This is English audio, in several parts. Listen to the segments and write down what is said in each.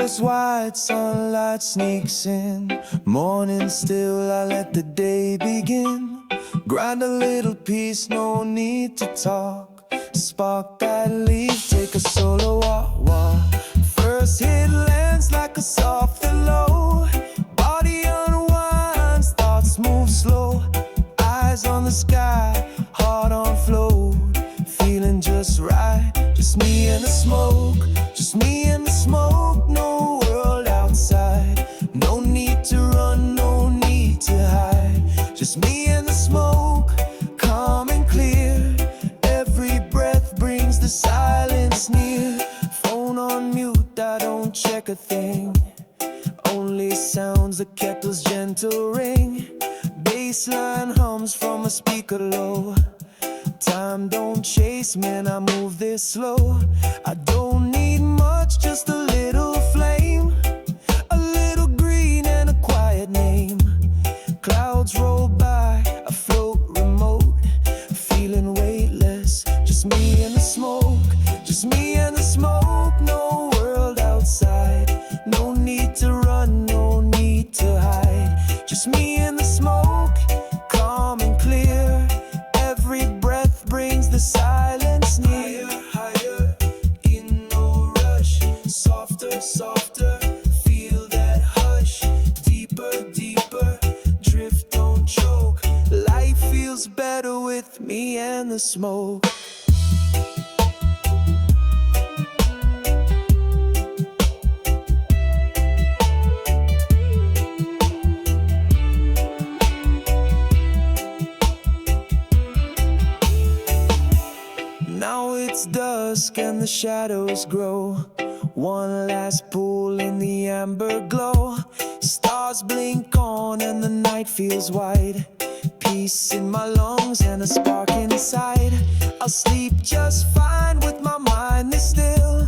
Windows wide, sunlight sneaks in. Morning still, I let the day begin. Grind a little piece, no need to talk. Spark that leaf, take a solo walk. First hit lands like a soft hello. Body unwinds, thoughts move slow. Eyes on the sky, heart on float. Feeling just right, just me and the smoke. Just me and the smoke, no world outside. No need to run, no need to hide. Just me and the smoke, calm and clear. Every breath brings the silence near. Phone on mute, I don't check a thing. Only sounds the kettle's gentle ring. Bassline hums from a speaker low. Time don't chase, man, I move this slow. I don't need much, just a little flame. A little green and a quiet name. Clouds roll by, I float remote. Feeling weightless, just me and the smoke. Just me and the smoke, no world outside. No need to run, no need to hide. Just me and the smoke, calm and clear. Every breath brings the silence near. Higher, in no rush. Softer, softer, feel that hush. Deeper, deeper, drift, don't choke. Life feels better with me and the smoke. Now it's dusk and the shadows grow. One last pool in the amber glow. Stars blink on and the night feels wide. Peace in my lungs and a spark inside. I'll sleep just fine with my mind this still.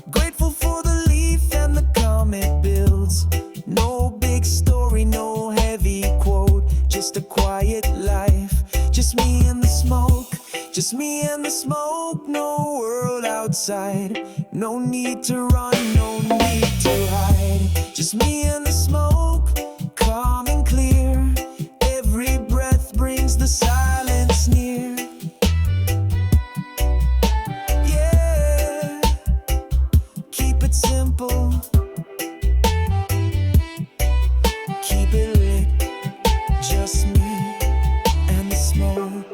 Grateful for the leaf and the calm it builds. No big story, no heavy quote. Just a quiet life. Just me and the smoke. Just me and the smoke, no world outside. No need to run, no need to hide. Just me and the smoke, calm and clear. Every breath brings the silence near. Yeah, keep it simple. Keep it lit. Just me and the smoke.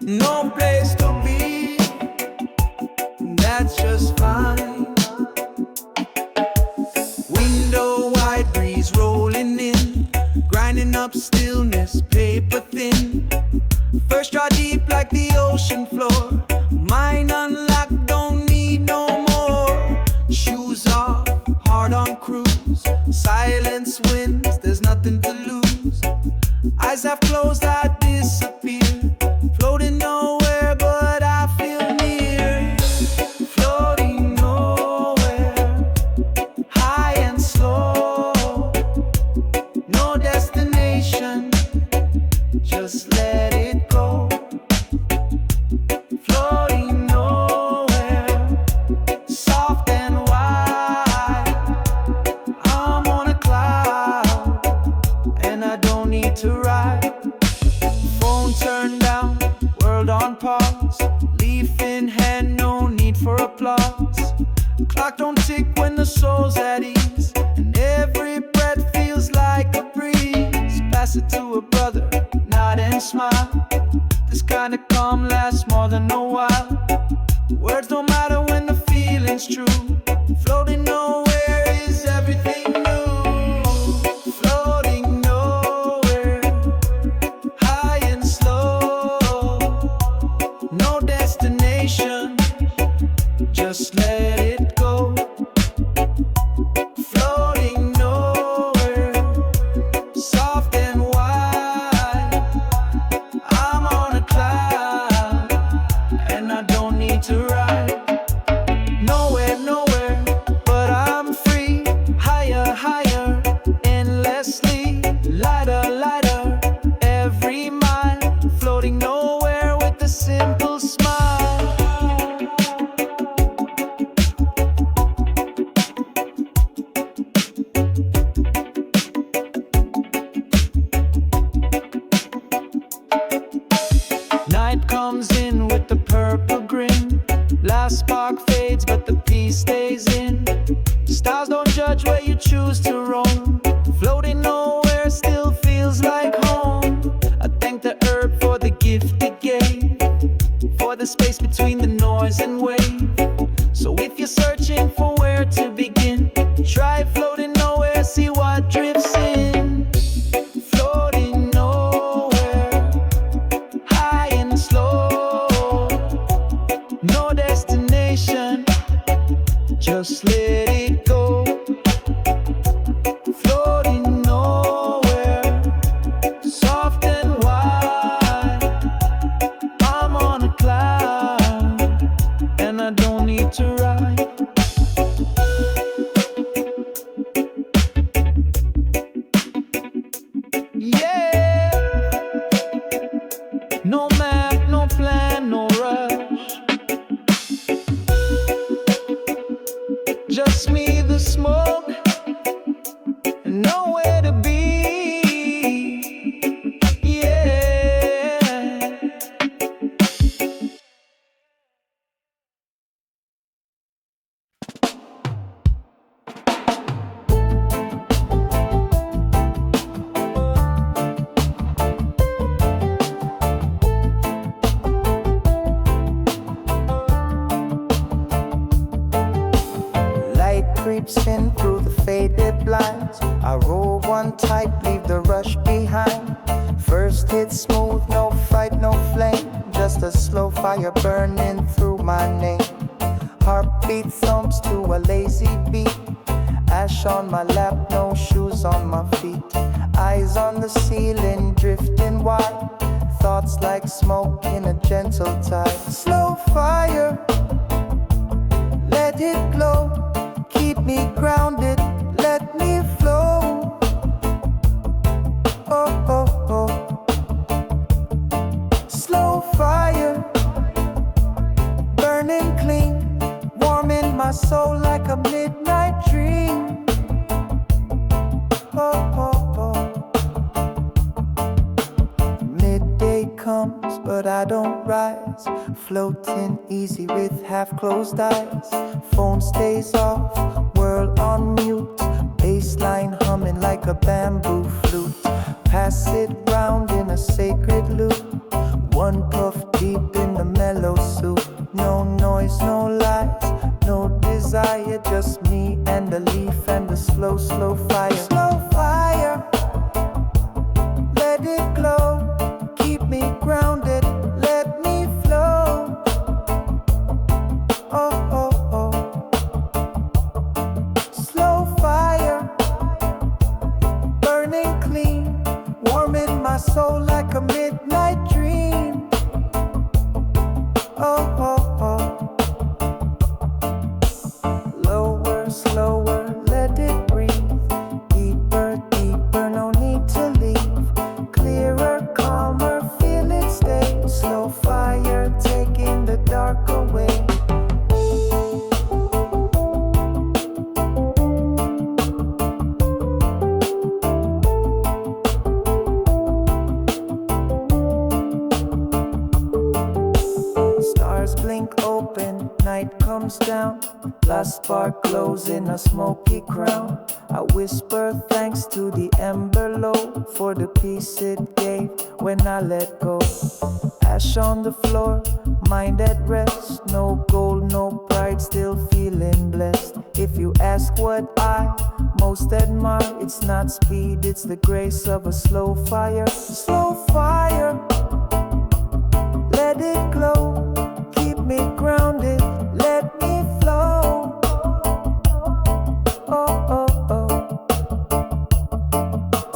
No place to be, that's just fine. Window wide, breeze rolling in, grinding up stillness, paper thin. First draw deep like the ocean floor. Mind unlocked, don't need no more. Shoes off, heart on cruise. Silence wins, there's nothing to lose. Eyes have closed, I disappear. Floating nowhere, but I feel near. Floating nowhere, high and slow. No destination, just let it go. Floating nowhere, soft and wide. I'm on a cloud, and I don't need to ride. Phone turned down, world on pause. Leaf in hand, no need for applause. Clock don't tick when the soul's at ease, and every breath feels like a breeze. Pass it to a brother, nod and smile. This kind of calm lasts more than a while. Words don't matter when the feeling's true. Floating nowhere is everything new. Floating nowhere, high and slow. No destination, just let it go. Floating nowhere, soft and wide. I'm on a cloud, and Yeah, no map, no plan, no rush. Just me, the smoke, and nowhere to be. Yeah. Light creeps in through the faded blinds. I roll one tight, leave the rush behind. First hit smooth, no fight, no flame. Just a slow fire burning through my name. Heartbeat thumps to a lazy beat. Ash on my lap, no shoes on my feet. Eyes on the ceiling, drifting wide. Thoughts like smoke in a gentle tide. Slow fire, let it glow. Keep me grounded, let me flow. Oh, oh, oh. Slow fire, burning clean, warming my soul like a midnight dream. Oh, oh, oh. Midday comes, but I don't rise. Floating easy with half-closed eyes. Phone stays off, world on mute. Bassline humming like a bamboo flute. Pass it round in a sacred loop. One puff deep in the mellow soup. No noise, no lies, no desire. Just me and the leaf and the slow, slow fire. Slow fire, let it glow. Keep me grounded, let me flow. Oh, oh, oh. Slow fire, burning clean, warming my soul like a midnight dream. Oh, oh, oh. Lower, slower, let it breathe. Deeper, deeper, no need to leave. Clearer, calmer, feel it stay. Slow fire, taking the dark away. Stars blink open, night comes down. Last spark glows in a smoky crown. I whisper thanks to the ember low for the peace it gave when I let go. Ash on the floor, mind at rest. No gold, no pride, still feeling blessed. If you ask what I most admire, it's not speed, it's the grace of a slow fire. Slow fire, let it glow. Keep me grounded, let me flow. Oh, oh, oh.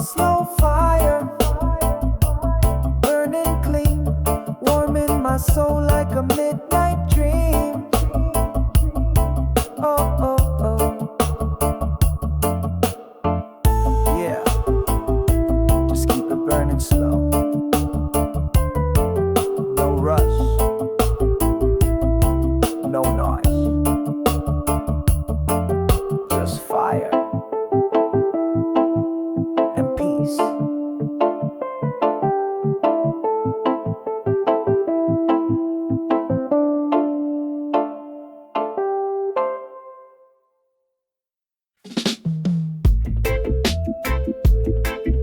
Slow fire, burning clean, warming my soul like a midnight dream. Oh, oh, oh. Yeah, just keep it burning slow. No rush, no noise, just fire and peace.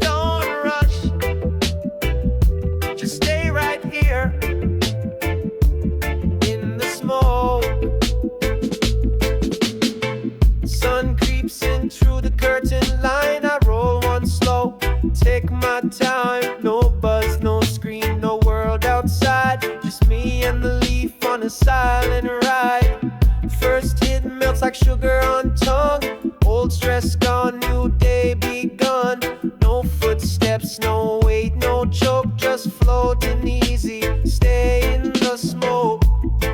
Don't rush, just stay right here in the smoke. Sun creeps in through the curtain line. I roll one slow, take my time. No buzz, no scream, no world outside. Just me and the leaf on a silent ride. First hit melts like sugar on tongue. Old stress gone, new day begun. No footsteps, no weight, no choke. Just floating easy, stay in the smoke.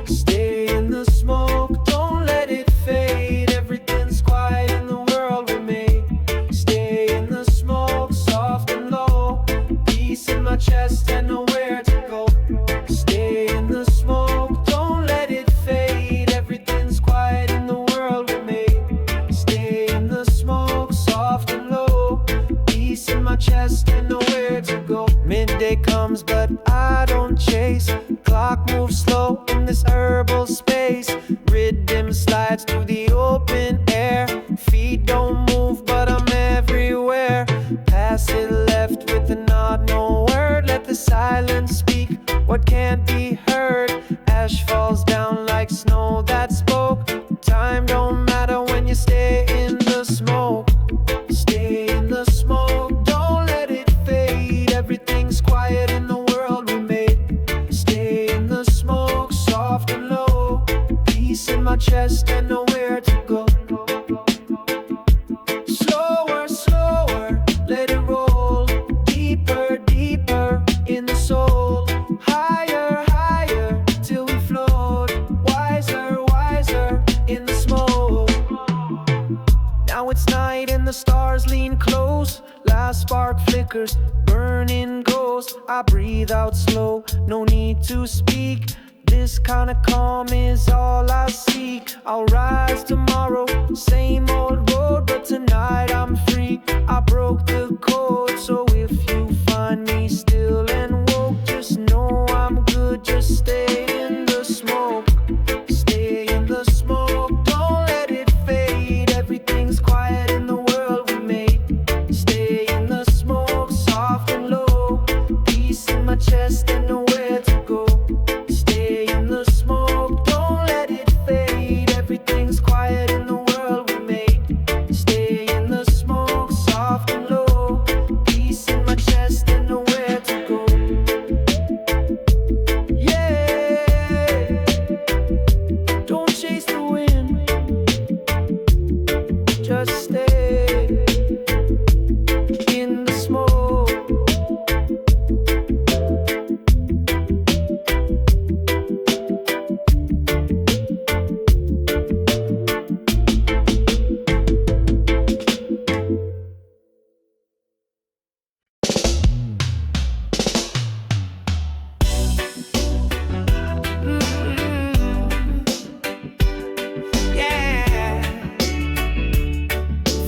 Stay in the smoke, don't let it fade. Everything's quiet in the world we made. Stay in the smoke, soft and low. chest and nowhere to go. Midday comes but I don't chase. Clock moves slow in this herbal space. Rhythm slides through the open air. Feet don't move but I'm everywhere. Pass it left with a nod, no word. Let the silence speak what can't be heard. Ash falls down like snow that spoke. Time don't matter when you stay in the smoke. Stay in the smoke, don't let it fade. Everything's quiet in the world we made. Stay in the smoke, soft and low. Peace in my chest and nowhere to go. Slower, slower, let it roll. Deeper, deeper in the soul. Higher, higher, till we float. Wiser, wiser in the smoke. Now it's night and the stars lean close. Last spark flickers, burning ghost. I breathe out slow, no need to speak. This kind of calm is all I seek. I'll rise tomorrow, same old road, but tonight I'm free. I broke the code, so if you find me still and woke, just know I'm good, just stay in the smoke. Stay in the smoke, don't let it fade. Everything's quiet in the world we made. Stay in the smoke, soft and low. Peace in my chest and nowhere to go. Stay in the smoke, don't let it fade. Everything's quiet in the world we made. Stay in the smoke, soft and low. Peace in my chest and nowhere to go. Yeah, don't chase the wind, just stay in the smoke. Yeah,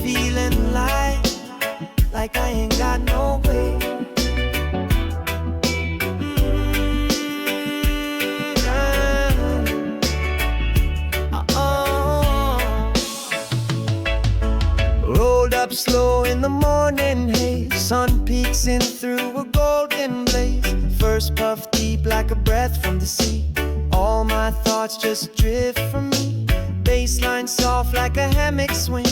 feeling like I ain't got no way. Rolled up slow in the morning haze. Sun peeks in through a golden blaze. First puff deep like a breath from the sea. All my thoughts just drift from me. Baseline soft like a hammock swing.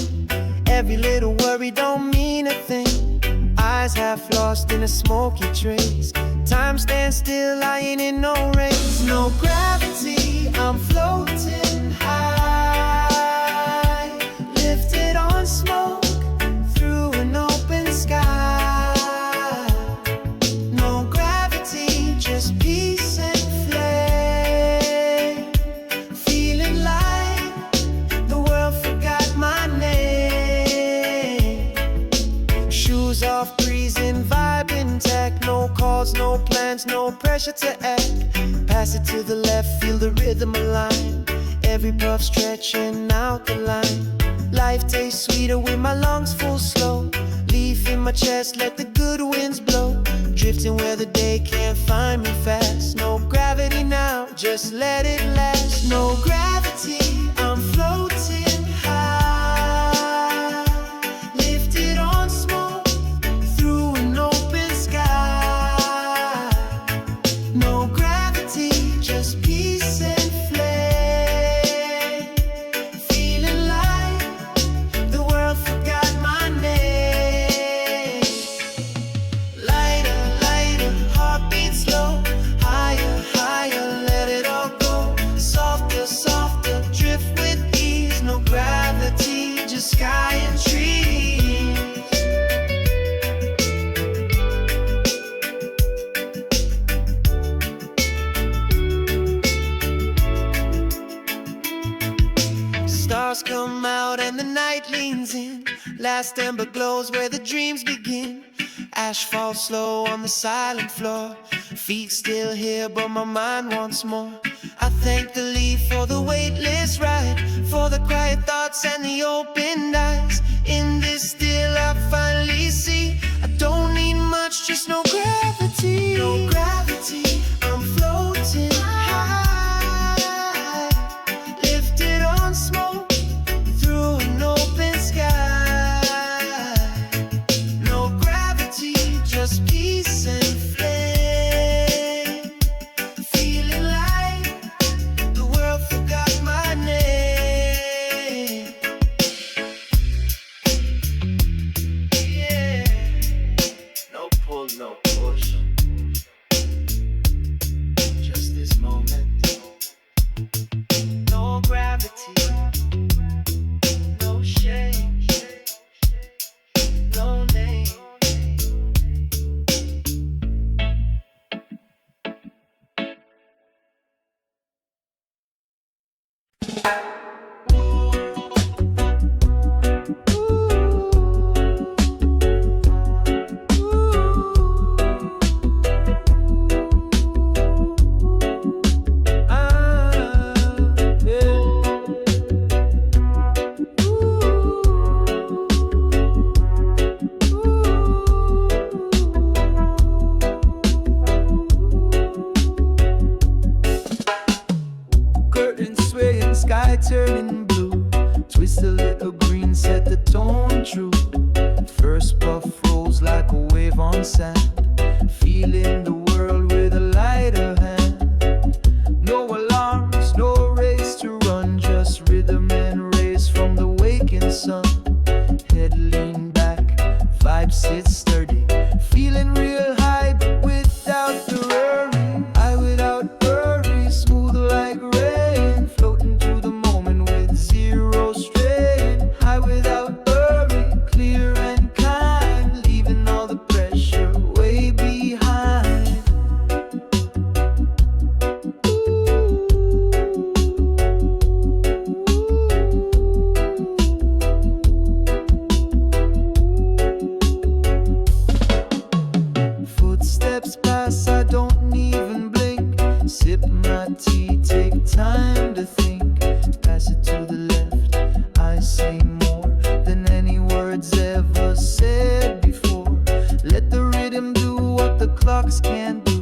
Every little worry don't mean a thing. Eyes half lost in a smoky trace. Time stands still, I ain't in no race. No gravity, I'm floating high. Lifted on smoke through an open sky. No gravity, just peace and flame. Feeling like the world forgot my name. Shoes off, breezing, vibing, tech. No calls, no plans, no pressure to act. Pass it to the left, feel the rhythm align. Every puff stretching out the line. Life tastes sweeter with my lungs full slow. Leaf in my chest, let the good winds blow. Drifting where the day can't find me fast. No gravity now, just let it last. No gravity, I'm floating high. Lifted on smoke through an open sky. No gravity, just peace and flame. Feeling like the world forgot my name. Lighter, lighter, heartbeat slow. Higher, higher, let it all go. Softer, softer, drift with ease. No gravity, just sky and trees. Stars come out and the night leans in. Last ember glows where the dreams begin. Ash falls slow on the silent floor. Feet still here but my mind wants more. I thank the leaf for the weightless ride, for the quiet thoughts and the opened eyes. In this still I finally see I don't need just no gravity. No gravity, I'm floating high, lifted on smoke through an open sky. No gravity, just peace and flame. Feeling like the world forgot my name. Yeah. No pull, no push. Just this moment. No gravity. No shame. No name. Curtains swaying, sky turning blue. Twist a little green, set the tone true. First puff rolls like a wave on sand. Feeling the world with a lighter hand. No alarms, no race to run, just rhythm and race from the waking sun. Head lean back, vibe sits sturdy. Feeling real high, but without the worry. I without worry, smooth like rain. Floating through the moment with zero strain. High without worry, clear and kind. Leaving all the pressure way behind. Footsteps pass, I don't even blink. Sip my tea, take time to think. Pass it to the left, I say more than any words ever said before. Let the rhythm do what the clocks can't do.